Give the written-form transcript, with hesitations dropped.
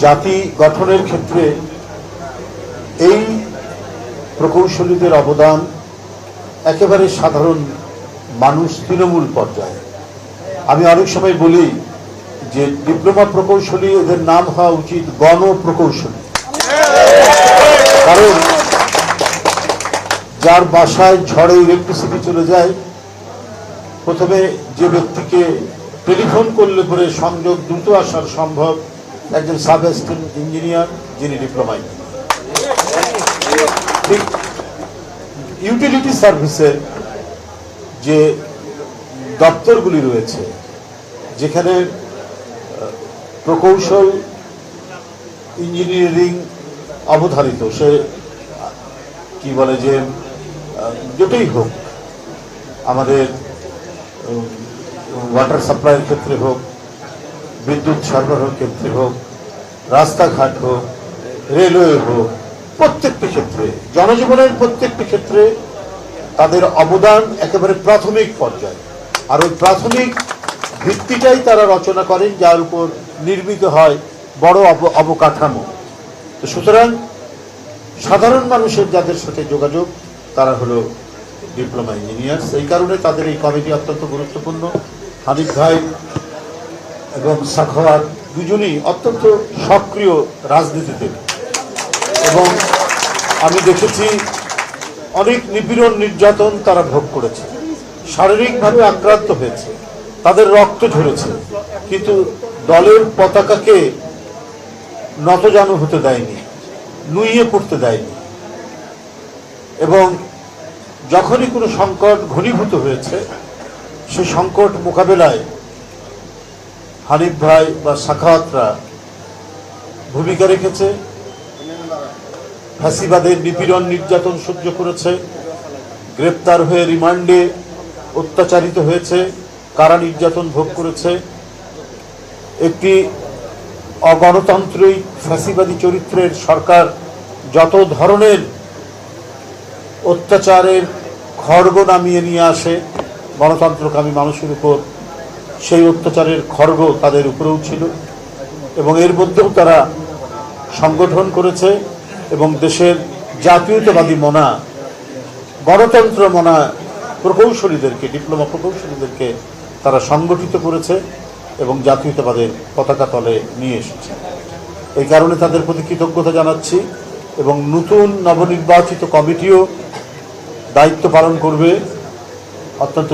জাতি গঠনের ক্ষেত্রে এই প্রকৌশলীদের অবদান একেবারে সাধারণ মানুষ, তৃণমূল পর্যায়ে। আমি অনেক সময় বলি যে ডিপ্লোমা প্রকৌশলী এদের নাম হওয়া উচিত গণপ্রকৌশলী, কারণ যার বাসায় ঝড়ে ইলেকট্রিসিটি চলে যায়, প্রথমে যে ব্যক্তিকে টেলিফোন করলে পরে সংযোগ দ্রুত আসার সম্ভব একজন সাব অ্যাসিস্ট্যান্ট ইঞ্জিনিয়ার, যিনি ডিপ্লোমা ইঞ্জিনিয়ার। ঠিক ইউটিলিটি সার্ভিসের যে দপ্তরগুলি রয়েছে, যেখানে প্রকৌশল ইঞ্জিনিয়ারিং অবধারিত, সে কি বলে যে যেটাই হোক, আমাদের ওয়াটার সাপ্লাইয়ের ক্ষেত্রে হোক, বিদ্যুৎ সরবরাহের ক্ষেত্রে হোক, রাস্তাঘাট হোক, রেলওয়ে হোক, প্রত্যেকটি ক্ষেত্রে, জনজীবনের প্রত্যেকটি ক্ষেত্রে তাদের অবদান একেবারে প্রাথমিক পর্যায়ে। আর ওই প্রাথমিক ভিত্তিটাই তারা রচনা করেন, যার উপর নির্মিত হয় বড় অবকাঠামো। তো সুতরাং সাধারণ মানুষের যাদের সাথে যোগাযোগ, তারা হলো ডিপ্লোমা ইঞ্জিনিয়ার। এই কারণে তাদের এই কমিটি অত্যন্ত গুরুত্বপূর্ণ। হানিফ ভাই এবং সাখাওয়াত দুজনই অত্যন্ত সক্রিয় রাজনীতিতে, এবং আমি দেখেছি অনেক নিপীড়ন নির্যাতন তারা ভোগ করেছে, শারীরিকভাবে আক্রান্ত হয়েছে, তাদের রক্ত ঝরেছে, কিন্তু দলের পতাকাকে নতজানু হতে দেয়নি, নুইয়ে পড়তে দেয়নি। এবং যখনই কোনো সংকট ঘনীভূত হয়েছে, সেই সংকট মোকাবেলায় হানিফ ভাই বা সাখাওয়াতরা ভূমিকা রেখেছে, ফ্যাসিবাদের নিপীড়ন নির্যাতন সহ্য করেছে, গ্রেপ্তার হয়ে রিমান্ডে অত্যাচারিত হয়েছে, কারা নির্যাতন ভোগ করেছে। একটি অগণতান্ত্রিক ফ্যাসিবাদী চরিত্রের সরকার যত ধরনের অত্যাচারের খড়গ নামিয়ে নিয়ে আসে গণতন্ত্রকামী মানুষের উপর, সেই অত্যাচারের খড়গ তাদের উপরেও ছিল, এবং এর মধ্যেও তারা সংগঠন করেছে এবং দেশের জাতীয়তাবাদী মনা, গণতন্ত্র মনা প্রকৌশলীদেরকে, ডিপ্লোমা প্রকৌশলীদেরকে তারা সংগঠিত করেছে এবং জাতীয়তাবাদের পতাকা তলে নিয়ে এসেছে। এই কারণে তাদের প্রতি কৃতজ্ঞতা জানাচ্ছি, এবং নতুন নবনির্বাচিত কমিটিও দায়িত্ব পালন করবে অত্যন্ত